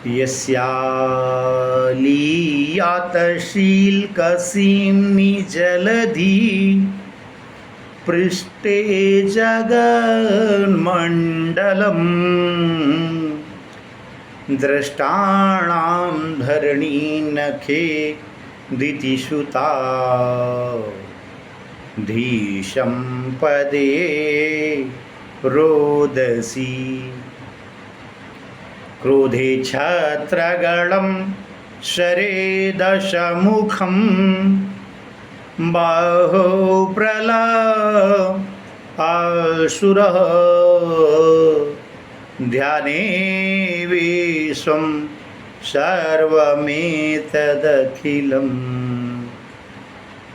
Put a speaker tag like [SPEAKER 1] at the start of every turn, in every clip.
[SPEAKER 1] यस्यालीयातशीलकसीम्नि जलधि पृष्ठे जगन्मण्डलम् द्रष्टाणां धरणी नखे दितिसुता धीशं पदे रोदसी क्रोधे छत्रगणं शरेदशमुखं बाहो प्रलयासुरः ध्याने विश्वं सर्वमेतदखिलं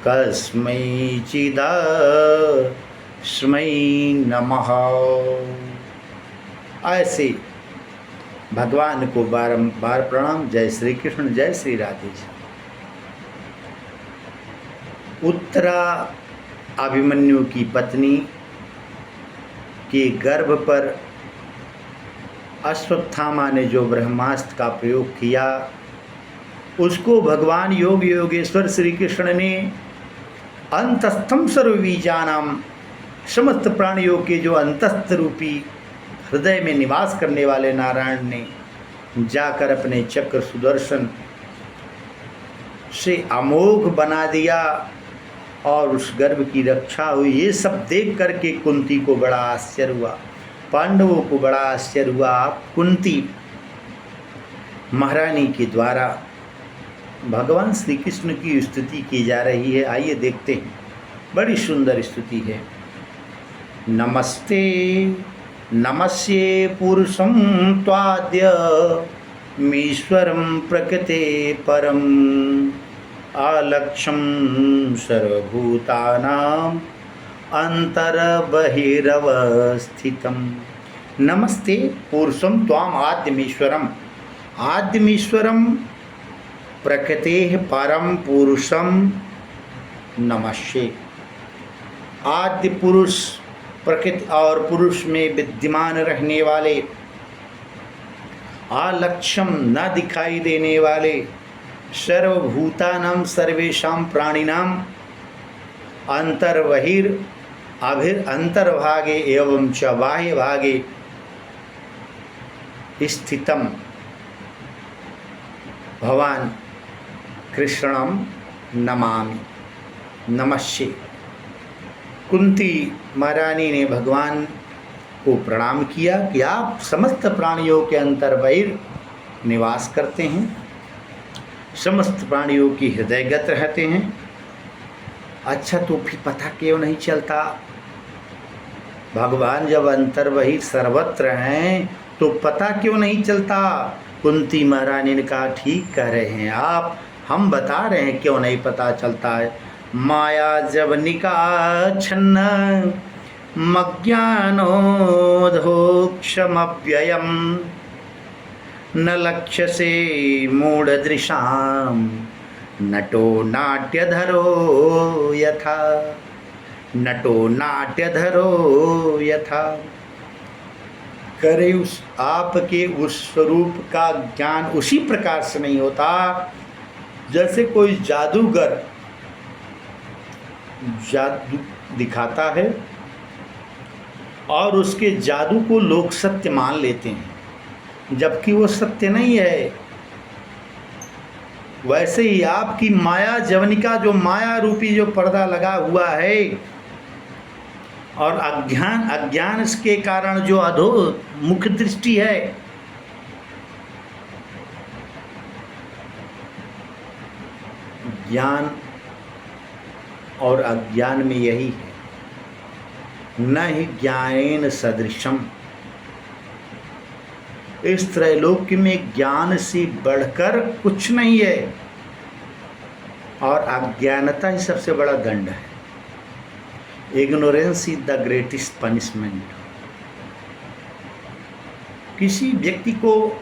[SPEAKER 1] कस्मैचिदस्मै नमः। ऐसे भगवान को बारंबार प्रणाम। जय श्री कृष्ण, जय श्री राधे जी। उत्तरा अभिमन्यु की पत्नी के गर्भ पर अश्वत्थामा ने जो ब्रह्मास्त्र का प्रयोग किया, उसको भगवान योग योगेश्वर श्री कृष्ण ने अंतस्थम सर्वबीजानाम, समस्त प्राणियों के जो अंतस्थ रूपी हृदय में निवास करने वाले नारायण ने जाकर अपने चक्र सुदर्शन से अमोघ बना दिया और उस गर्भ की रक्षा हुई। ये सब देख करके कुंती को बड़ा आश्चर्य हुआ, पांडवों को बड़ा आश्चर्य हुआ। कुंती महारानी के द्वारा भगवान श्री कृष्ण की स्तुति की जा रही है। आइए देखते हैं, बड़ी सुंदर स्तुति है। नमस्ते नमस्ये पुरुषं त्वाद्य मीश्वरं प्रकृते परम् आलक्ष्यं सर्वभूतानां अंतर्बहिरवस्थितं। नमस्ते पुरुषं त्वाम आद्यमीश्वरम, आद्यमीश्वरम प्रकृतेः परम पुरुषम नमस्ये। आद्य पुरुष, प्रकृति और पुरुष में विद्यमान रहने वाले, आलक्ष्यम न दिखाई देने वाले, सर्वभूतानां सर्वेषां प्राणिनां अंतर्बहिर अंतर्भागे एवं च बाह्य भागे स्थितम भवान कृष्णम नमामि। नमस्ये। कुंती महारानी ने भगवान को प्रणाम किया कि आप समस्त प्राणियों के अंतर्बहिर निवास करते हैं, समस्त प्राणियों की हृदयगत रहते हैं। अच्छा, तो फिर पता क्यों नहीं चलता? भगवान जब अंतर्बहिर सर्वत्र हैं तो पता क्यों नहीं चलता? कुंती महारानी ने कहा, ठीक कह रहे हैं आप, हम बता रहे हैं क्यों नहीं पता चलता है। माया जवनिका छन्न मज्ञानोधोक्षमव्ययम न लक्ष्यसे मूढ़दृशाम नटो नाट्यधरो यथा, नटो नाट्यधरो यथा। करे उस आपके उस स्वरूप का ज्ञान उसी प्रकार से नहीं होता जैसे कोई जादूगर जादू दिखाता है और उसके जादू को लोग सत्य मान लेते हैं, जबकि वो सत्य नहीं है। वैसे ही आपकी माया जवनिका, जो माया रूपी जो पर्दा लगा हुआ है और अज्ञान के कारण जो अधो मुख दृष्टि है, ज्ञान और अज्ञान में यही है। न ही ज्ञानेन सदृशम, इस त्रैलोक्य में ज्ञान से बढ़कर कुछ नहीं है और अज्ञानता ही सबसे बड़ा दंड है। Ignorance is the greatest punishment. किसी व्यक्ति को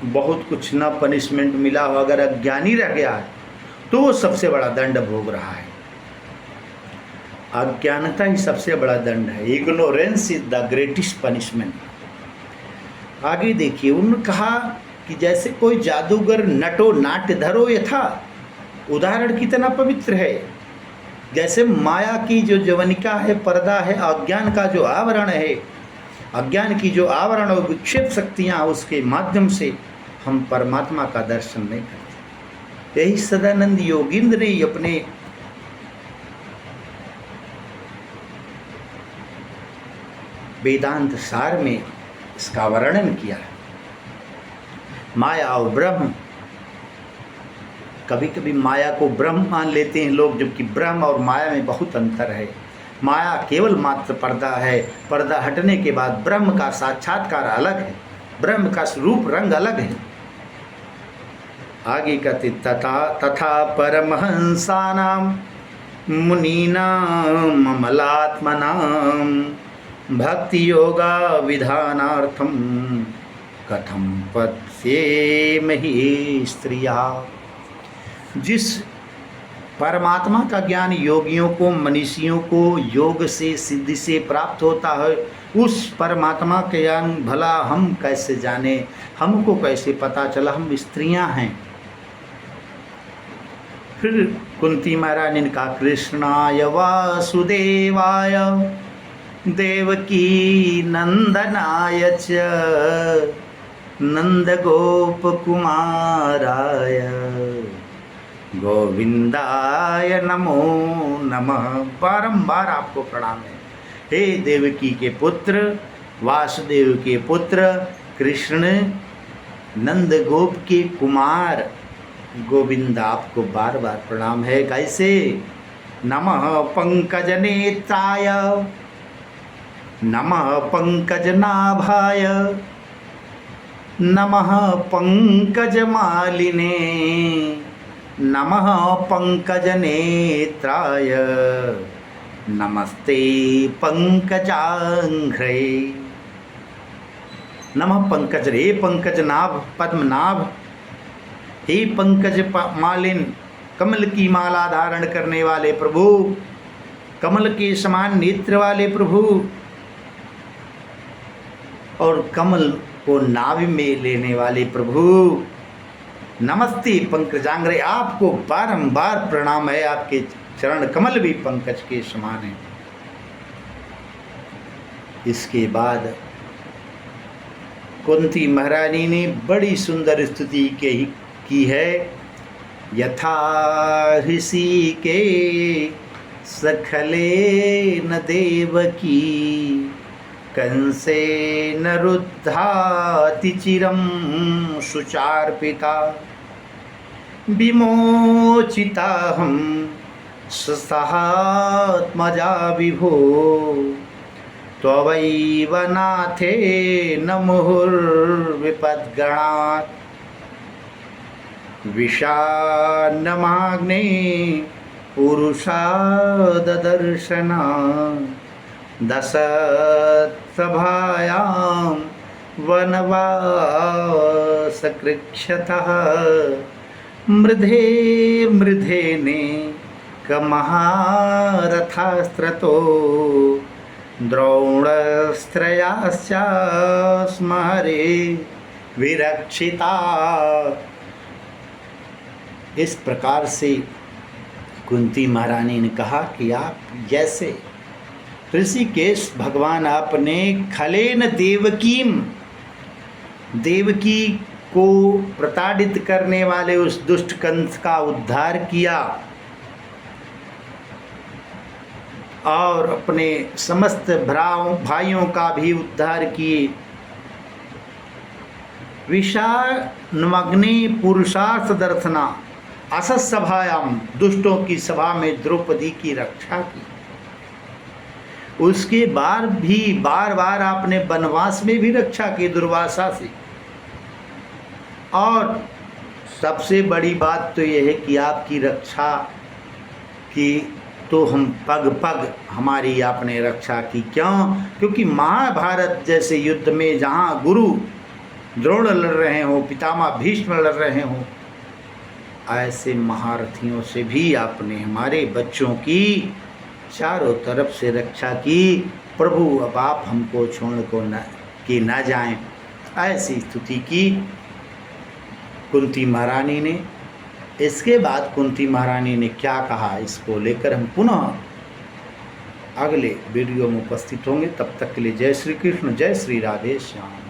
[SPEAKER 1] बहुत कुछ ना पनिशमेंट मिला हो, अगर अज्ञानी रह गया है तो वो सबसे बड़ा दंड भोग रहा है। अज्ञानता ही सबसे बड़ा दंड है। Ignorance is the greatest punishment. आगे देखिए, उन्होंने कहा कि जैसे कोई जादूगर नटो नाट्य धरो यथा, उदाहरण कितना पवित्र है। जैसे माया की जो जवनिका है, पर्दा है, अज्ञान का जो आवरण है, अज्ञान की जो आवरण और विक्षेप शक्तियाँ, उसके माध्यम से हम परमात्मा का दर्शन नहीं करते। यही सदानंद योगींद्र ने अपने वेदांत सार में इसका वर्णन किया है। माया और ब्रह्म, कभी कभी माया को ब्रह्म मान लेते हैं लोग, जबकि ब्रह्म और माया में बहुत अंतर है। माया केवल मात्र पर्दा है, पर्दा हटने के बाद ब्रह्म का साक्षात्कार अलग है, ब्रह्म का स्वरूप रंग अलग है। आगे कहते तथा परमहंसानाम मुनीनाम अमलात्मनाम भक्ति योगा विधानार्थम कथम पश्येमहि स्त्रिया। जिस परमात्मा का ज्ञान योगियों को, मनीषियों को योग से, सिद्धि से प्राप्त होता है, उस परमात्मा का ज्ञान भला हम कैसे जाने, हमको कैसे पता चला, हम स्त्रियां हैं। फिर कुंती महारानी ने कहा कृष्णाय वासुदेवाय देवकी नंदनाय च नंदगोप कुमाराय गोविंदाय नमो नमः। बारंबार आपको प्रणाम है। हे देवकी के पुत्र, वासुदेव के पुत्र कृष्ण, नंदगोप के कुमार गोविंद, आपको बार बार प्रणाम है। कैसे? नमः पंकज नेत्राय, नमः पंकज नाभाय, नमः पंकज मालिने, नमः पंकज नेत्राय, नमस्ते पंकजांघ्रे। नमः पंकज, हे पंकज नाभ, पद्मनाभ, हे पंकज मालिन, कमल की माला धारण करने वाले प्रभु, कमल के समान नेत्र वाले प्रभु, और कमल को नाभि में लेने वाले प्रभु, नमस्ते पंकजांग्रे। आपको बारंबार प्रणाम है। आपके चरण कमल भी पंकज के समान है। इसके बाद कुंती महारानी ने बड़ी सुंदर स्तुति की है। यथा ऋषि के सखले न देवकी कंसे न रुद्धाति चिरम सुचार्पिता विमोचिता हम सहात्मजा विभो त्वयैव नाथे न मुहुर्विपद्गणात् विषान्नमाग्ने पुरुषाददर्शना दशसभायां वनवासकृक्षतः मृधे मृधेने कमहारथास्त्रतो द्रोणस्त्रयाश्चास्मरे विरक्षिता। इस प्रकार से कुंती महारानी ने कहा कि आप जैसे ऋषिकेश भगवान आपने खलेन देवकी को प्रताड़ित करने वाले उस दुष्ट कंस का उद्धार किया और अपने समस्त भाइयों का भी उद्धार किए। विषान्मग्ने पुरुषार्थ दर्शना असत सभायाम, दुष्टों की सभा में द्रौपदी की रक्षा की। उसके बाद भी बार बार आपने वनवास में भी रक्षा की दुर्वासा से। और सबसे बड़ी बात तो यह है कि आपकी रक्षा की तो हम पग पग हमारी आपने रक्षा की। क्यों? क्योंकि महाभारत जैसे युद्ध में जहाँ गुरु द्रोण लड़ रहे हों, पितामह भीष्म लड़ रहे हों, ऐसे महारथियों से भी आपने हमारे बच्चों की चारों तरफ से रक्षा की। प्रभु अब आप हमको छोड़ को न जाएं। ऐसी स्तुति की कुंती महारानी ने। इसके बाद कुंती महारानी ने क्या कहा, इसको लेकर हम पुनः अगले वीडियो में उपस्थित होंगे। तब तक के लिए जय श्री कृष्ण, जय श्री राधे श्याम।